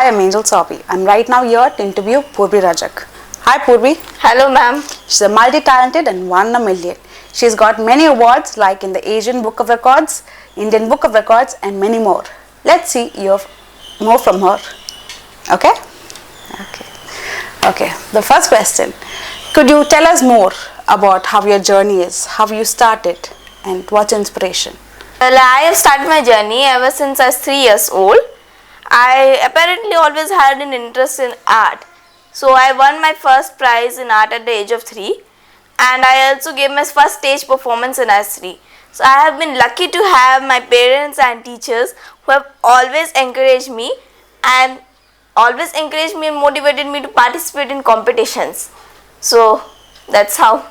Hi, I'm Angel Sobi. I'm right now here to interview Poorvi Rajak. Hi Poorvi. Hello ma'am. She's a multi-talented and one in a million. She's got many awards like in the Asian Book of Records, Indian Book of Records and many more. Let's see more from her. Okay? Okay. The first question. Could you tell us more about how your journey is, how you started and what's inspiration? Well, I have started my journey ever since I was 3 years old. I apparently always had an interest in art. So I won my first prize in art at the age of 3, and I also gave my first stage performance in as 3. So I have been lucky to have my parents and teachers who have always encouraged me and motivated me to participate in competitions. So that's how.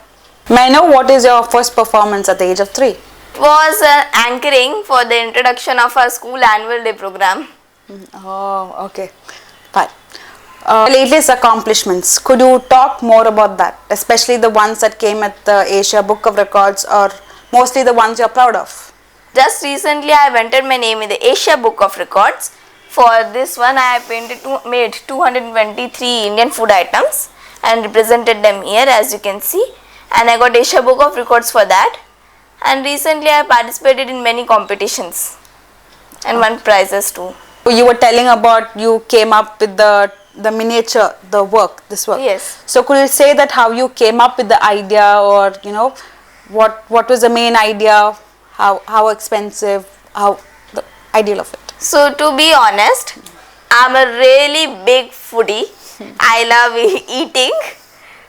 May I know what is your first performance at the age of 3? It was anchoring for the introduction of our school annual day program. Oh, okay. Fine. Latest accomplishments. Could you talk more about that? Especially the ones that came at the Asia Book of Records or mostly the ones you're proud of? Just recently I have entered my name in the Asia Book of Records. For this one I have made 223 Indian food items and represented them here as you can see. And I got Asia Book of Records for that. And recently I participated in many competitions and won prizes too. You were telling about you came up with the miniature, this work. Yes. So could you say that how you came up with the idea, or what was the main idea, how expensive, how the ideal of it? So to be honest, I'm a really big foodie. I love eating.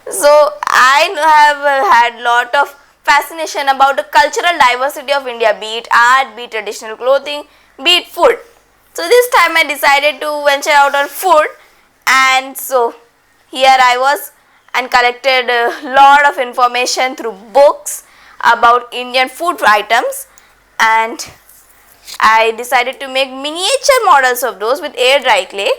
So I have had lot of fascination about the cultural diversity of India, be it art, be it traditional clothing, be it food. So this time I decided to venture out on food, and so here I was and collected a lot of information through books about Indian food items, and I decided to make miniature models of those with air dry clay.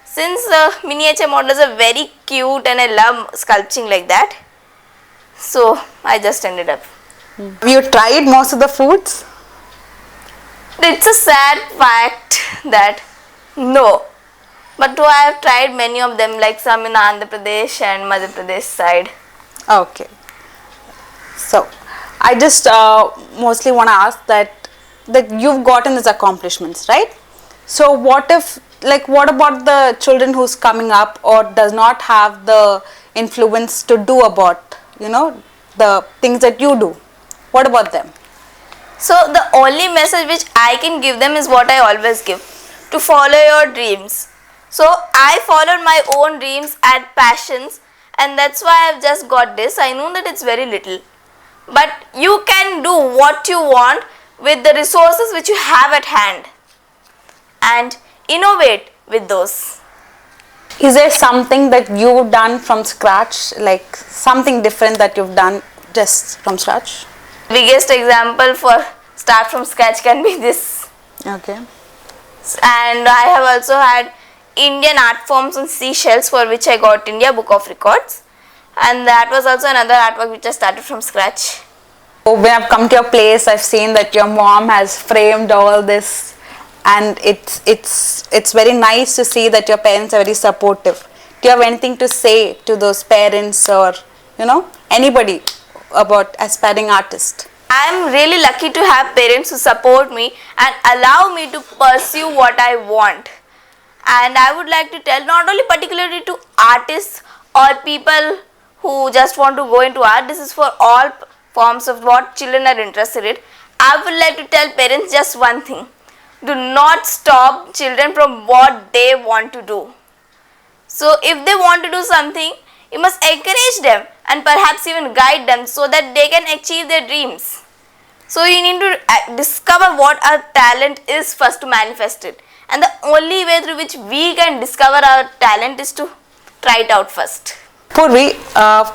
Since miniature models are very cute and I love sculpting like that, so I just ended up. Have you tried most of the foods? It's a sad fact that no, but though I have tried many of them, like some in Andhra Pradesh and Madhya Pradesh side. Okay. So I just mostly want to ask that you've gotten these accomplishments, right? So what about the children who's coming up or does not have the influence to do about the things that you do? What about them? So the only message which I can give them is what I always give: to follow your dreams. So I followed my own dreams and passions, and that's why I've just got this. I know that it's very little, but you can do what you want with the resources which you have at hand and innovate with those. Is there something that you've done from scratch, like something different that you've done just from scratch? Biggest example for start from scratch can be this. Okay. And I have also had Indian art forms on seashells, for which I got India Book of Records, and that was also another artwork which I started from scratch. When I've come to your place, I've seen that your mom has framed all this, and it's very nice to see that your parents are very supportive. Do you have anything to say to those parents or anybody about aspiring artists? I'm really lucky to have parents who support me and allow me to pursue what I want. And I would like to tell, not only particularly to artists or people who just want to go into art, this is for all forms of what children are interested in. I would like to tell parents just one thing: do not stop children from what they want to do. So if they want to do something, you must encourage them and perhaps even guide them so that they can achieve their dreams. So you need to discover what our talent is first to manifest it. And the only way through which we can discover our talent is to try it out first. Poorvi,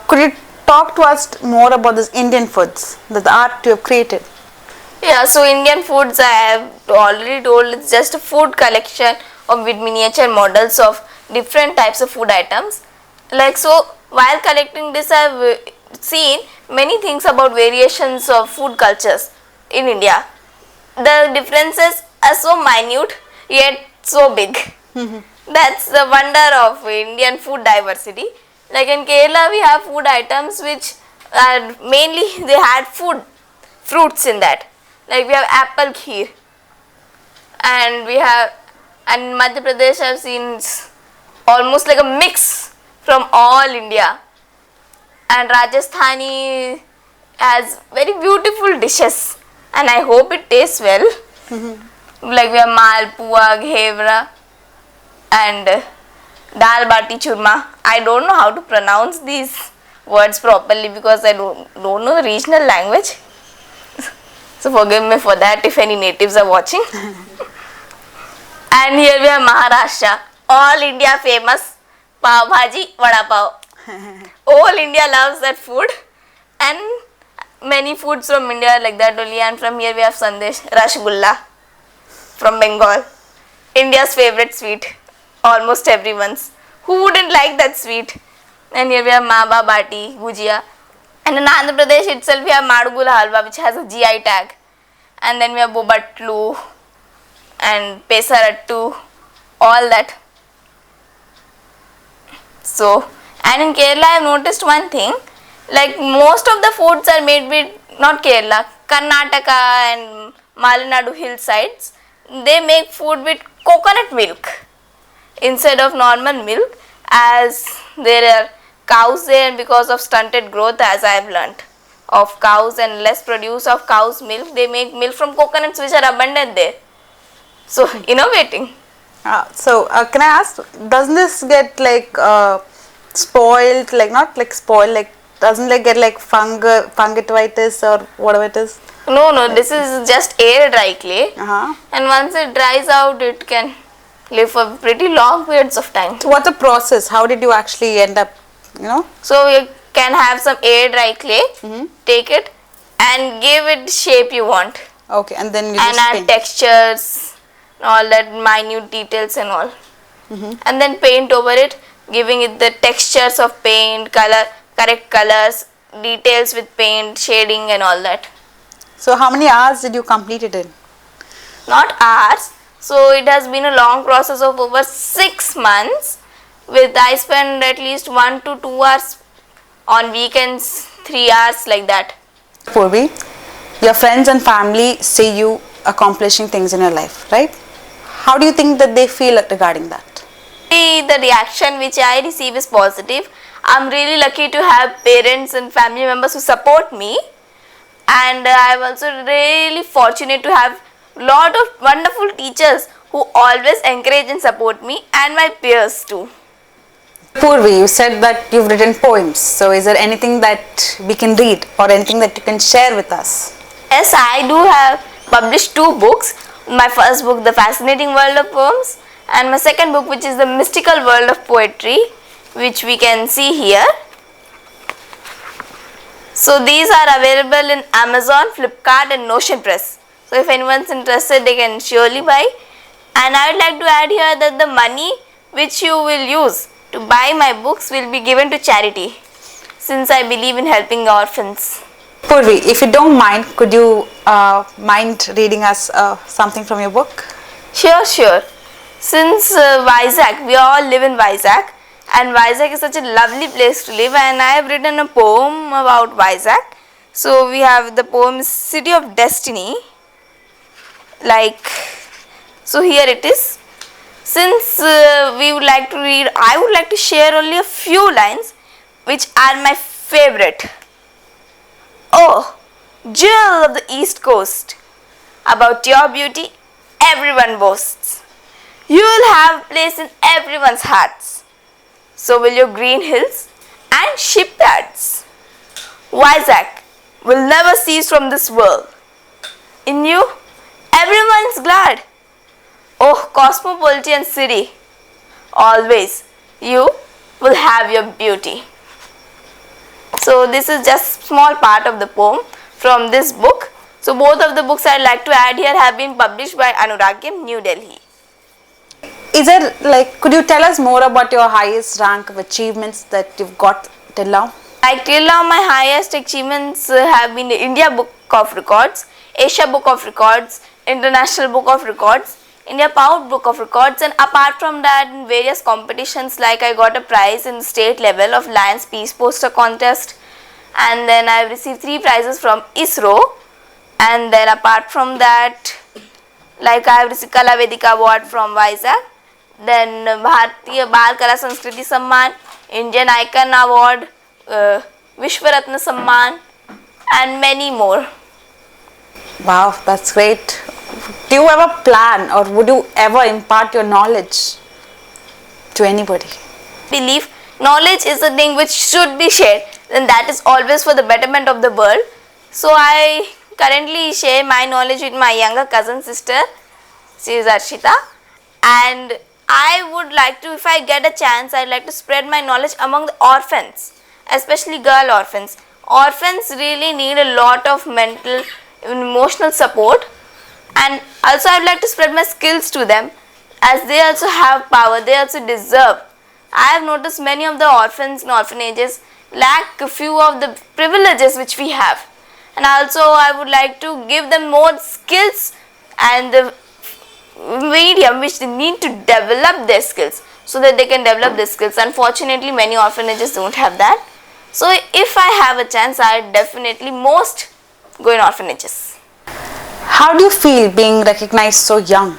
could you talk to us more about this Indian foods, the art you have created? Yeah, so Indian foods, I have already told, it's just a food collection with miniature models of different types of food items. So while collecting this, I have seen many things about variations of food cultures in India. The differences are so minute yet so big. That's the wonder of Indian food diversity. Like in Kerala, we have food items which are mainly they had fruits in that. Like we have apple kheer, and we have, and in Madhya Pradesh I've seen almost like a mix from all India. And Rajasthani has very beautiful dishes, and I hope it tastes well. Like we have malpua, ghevra, and dal bati churma. I don't know how to pronounce these words properly because I don't know the regional language. So forgive me for that if any natives are watching. And here we have Maharashtra, all India famous pav bhaji, vada pav. All India loves that food, and many foods from India are like that only. And from here we have Sandesh, Rasgulla from Bengal, India's favorite sweet, almost everyone's. Who wouldn't like that sweet? And here we have Maba Bati, Gujia. And in Andhra Pradesh itself we have Madugula Halwa, which has a GI tag. And then we have Bobatlu and Pesarattu, all that. So, and in Kerala I have noticed one thing, like most of the foods are made with, not Kerala, Karnataka and Malenadu hillsides, they make food with coconut milk instead of normal milk, as there are cows there, and because of stunted growth, as I have learnt, of cows and less produce of cow's milk, they make milk from coconuts which are abundant there. So innovating. Can I ask, doesn't this get like spoiled, like not like spoiled, like doesn't it get like fungitivitis or whatever it is? No, this is just air dry clay, and once it dries out, it can live for pretty long periods of time. So what's the process? How did you actually end up, So you can have some air dry clay, take it and give it shape you want. Okay, and then you and just add paint. textures, all that minute details and all. And then paint over it, giving it the textures of paint, correct colors, details with paint, shading and all that. So how many hours did you complete it in? Not hours. So it has been a long process of over 6 months. With I spend at least 1 to 2 hours on weekends, 3 hours like that. Poorvi, your friends and family see you accomplishing things in your life, right? How do you think that they feel regarding that? The reaction which I receive is positive. I'm really lucky to have parents and family members who support me, and I'm also really fortunate to have lot of wonderful teachers who always encourage and support me, and my peers too. Poorvi, you said that you've written poems. So is there anything that we can read or anything that you can share with us? Yes, I do have published 2 books. My first book, The Fascinating World of Poems, and my second book, which is The Mystical World of Poetry, which we can see here. So these are available in Amazon, Flipkart and Notion Press. So if anyone's interested, they can surely buy. And I would like to add here that the money which you will use to buy my books will be given to charity, since I believe in helping orphans. Poorvi, if you don't mind, could you mind reading us something from your book? Sure. Since Vizag, we all live in Vizag, and Vizag is such a lovely place to live, and I have written a poem about Vizag. So we have the poem City of Destiny. So here it is. Since we would like to read, I would like to share only a few lines which are my favorite. Oh, jewel of the East Coast, about your beauty everyone boasts. You will have a place in everyone's hearts. So will your green hills and shipyards. Vizag will never cease from this world. In you, everyone's glad. Oh, cosmopolitan city, always you will have your beauty. So this is just small part of the poem from this book. So both of the books I'd like to add here have been published by Anuradhyam, New Delhi. Is there could you tell us more about your highest rank of achievements that you've got till now? Till now my highest achievements have been the India Book of Records, Asia Book of Records, International Book of Records, India Proud Book of Records, and apart from that, in various competitions, like I got a prize in state level of Lions Peace Poster Contest, and then I received 3 prizes from ISRO, and then apart from that, like I have received Kala Vedika Award from Vizag, then Bharatiya Bal Kala Sanskriti Samman, Indian Icon Award, Vishwaratna Samman, and many more. Wow, that's great. Do you ever plan or would you ever impart your knowledge to anybody? Believe knowledge is a thing which should be shared, and that is always for the betterment of the world. So I currently share my knowledge with my younger cousin sister, she is Arshita, and I would like to, if I get a chance, I'd like to spread my knowledge among the orphans, especially girl orphans. Orphans really need a lot of mental and emotional support, and also I'd like to spread my skills to them, as they also have power, they also deserve. I have noticed many of the orphans and orphanages lack a few of the privileges which we have, and also I would like to give them more skills and the medium which they need to develop their skills, so that they can develop their skills. Unfortunately, many orphanages don't have that. So if I have a chance, I definitely most go in orphanages. How do you feel being recognized so young?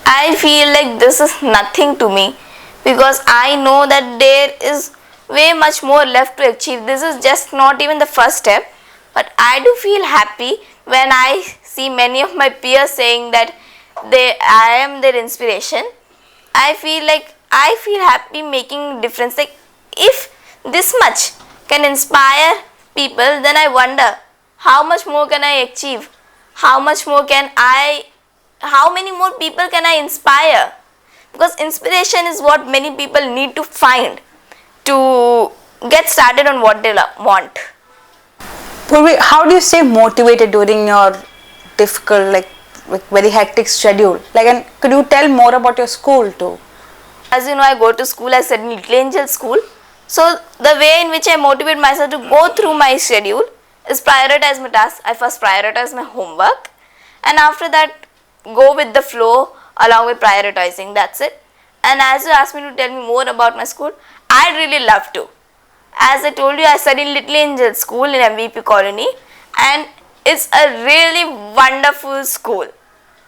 I feel like this is nothing to me, because I know that there is way much more left to achieve. This is just not even the first step, but I do feel happy when I see many of my peers saying that I am their inspiration. I feel happy making difference. Like, if this much can inspire people, then I wonder how much more can I achieve? How many more people can I inspire? Because inspiration is what many people need to find to get started on what they want. Poorvi, how do you stay motivated during your difficult, like very hectic schedule? Like, and could you tell more about your school too? As you know, I go to school, I study in Little Angel School. So the way in which I motivate myself to go through my schedule is prioritize my tasks. I first prioritize my homework, and after that go with the flow along with prioritizing. That's it. And as you asked me to tell me more about my school, I'd really love to. As I told you, I study in Little Angel School in MVP Colony, and it's a really wonderful school.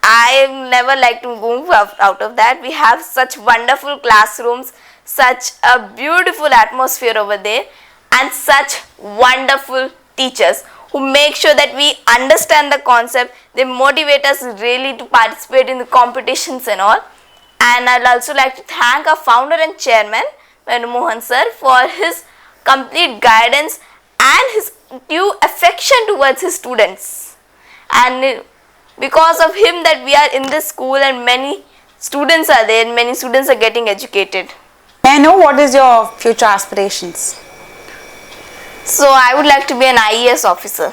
I never like to move out of that. We have such wonderful classrooms, such a beautiful atmosphere over there, and such wonderful teachers who make sure that we understand the concept. They motivate us really to participate in the competitions and all. And I'd also like to thank our founder and chairman, Venu Mohan sir, for his complete guidance and his due affection towards his students. And because of him that we are in this school, and many students are there, and many students are getting educated. May I know what is your future aspirations? So I would like to be an IAS officer.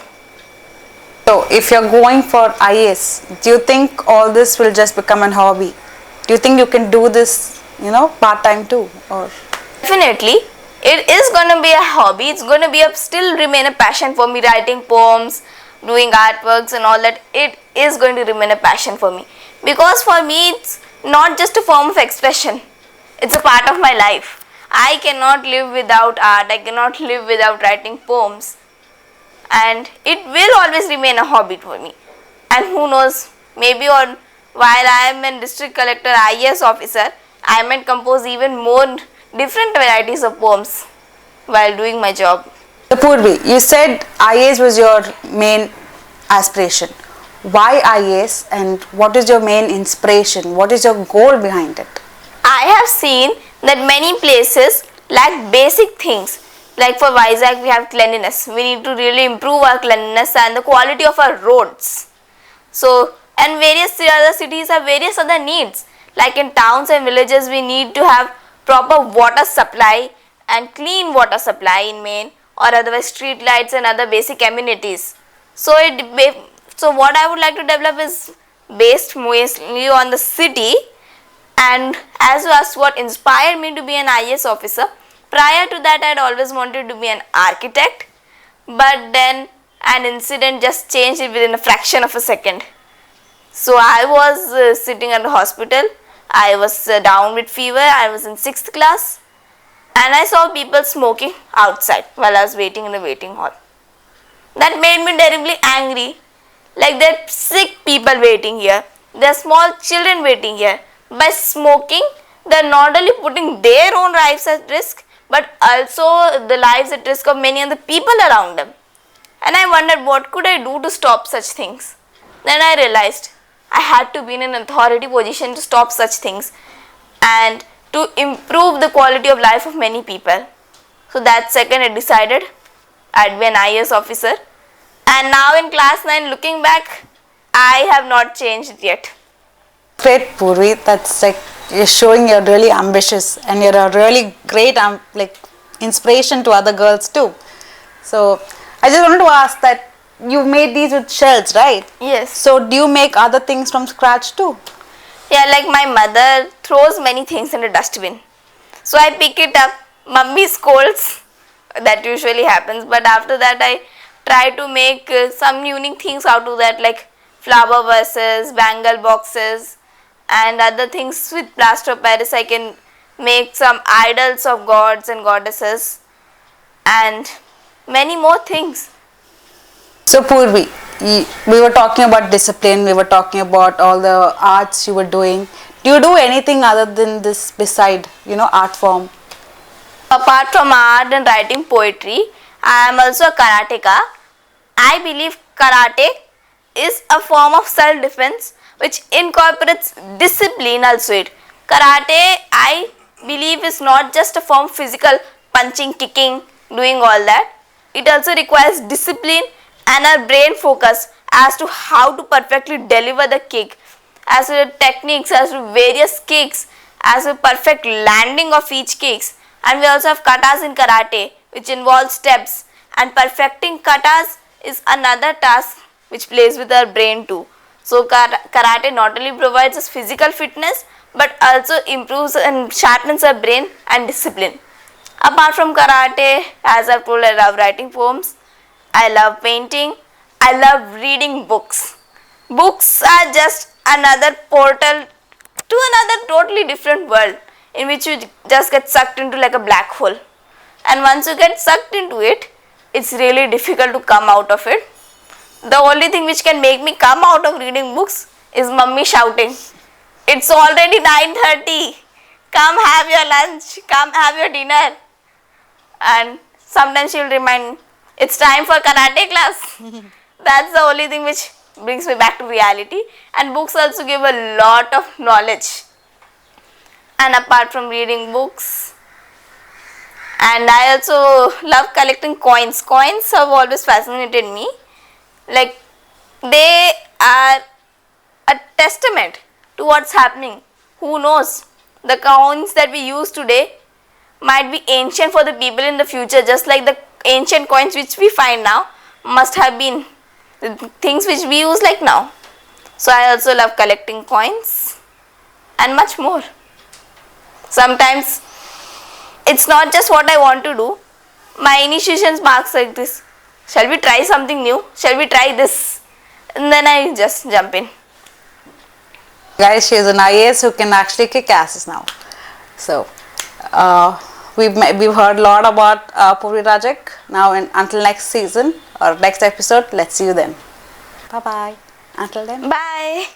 So if you're going for IAS, do you think all this will just become an hobby? Do you think you can do this, part-time too? Or Definitely, it is going to be a hobby. It's going to still remain a passion for me. Writing poems, doing artworks and all that, it is going to remain a passion for me. Because for me, it's not just a form of expression. It's a part of my life. I cannot live without art. I cannot live without writing poems. And it will always remain a hobby for me. And who knows, maybe while I am a district collector, IAS officer, I might compose even more different varieties of poems while doing my job. Poorvi, you said IAS was your main aspiration. Why IAS, and what is your main inspiration? What is your goal behind it? I have seen that many places lack basic things. Like for Vizag, we have cleanliness. We need to really improve our cleanliness and the quality of our roads. So, and various other cities have various other needs. Like in towns and villages, we need to have proper water supply and clean water supply in main, or otherwise street lights and other basic amenities. So what I would like to develop is based mostly on the city. And as you asked what inspired me to be an IAS officer, prior to that I had always wanted to be an architect, but then an incident just changed it within a fraction of a second. So I was sitting at the hospital. I was down with fever. I was in 6th class. And I saw people smoking outside while I was waiting in the waiting hall. That made me terribly angry. Like, there are sick people waiting here. There are small children waiting here. By smoking, they are not only putting their own lives at risk, but also the lives at risk of many other people around them. And I wondered, what could I do to stop such things? Then I realized I had to be in an authority position to stop such things and to improve the quality of life of many people. So that second I decided I'd be an IAS officer. And now in class 9, looking back, I have not changed yet. Great, Poorvi. That's like, you're showing you're really ambitious and you're a really great like inspiration to other girls too. So I just wanted to ask that you made these with shells, right? Yes. So do you make other things from scratch too? Yeah, like my mother throws many things in a dustbin. So I pick it up. Mummy scolds. That usually happens. But after that, I try to make some unique things out of that, like flower vases, bangle boxes, and other things with plaster of Paris. I can make some idols of gods and goddesses and many more things. So Poorvi, we were talking about discipline, we were talking about all the arts you were doing. Do you do anything other than this beside, art form? Apart from art and writing poetry, I am also a karateka. I believe karate is a form of self-defense which incorporates discipline also it. Karate, I believe, is not just a form of physical punching, kicking, doing all that. It also requires discipline and our brain focus as to how to perfectly deliver the kick, as to the techniques, as to various kicks, as to perfect landing of each kicks. And we also have katas in karate, which involves steps, and perfecting katas is another task which plays with our brain too. So karate not only provides us physical fitness but also improves and sharpens our brain and discipline. Apart from karate, as I've told, I love writing poems, I love painting, I love reading books. Books are just another portal to another totally different world in which you just get sucked into like a black hole. And once you get sucked into it, it's really difficult to come out of it. The only thing which can make me come out of reading books is mummy shouting, "It's already 9:30. Come have your lunch. Come have your dinner." And sometimes she will remind me, "It's time for karate class." That's the only thing which brings me back to reality. And books also give a lot of knowledge. And apart from reading books, and I also love collecting coins. Coins have always fascinated me. Like, they are a testament to what's happening. Who knows? The coins that we use today might be ancient for the people in the future, just like the ancient coins which we find now must have been the things which we use like now. So I also love collecting coins and much more. Sometimes it's not just what I want to do. My initiation marks like this. Shall we try something new? Shall we try this? And then I just jump in. Guys, she is an IAS who can actually kick asses now. So, we've heard a lot about Poorvi Rajak. Now, until next season or next episode, let's see you then. Bye bye. Until then. Bye.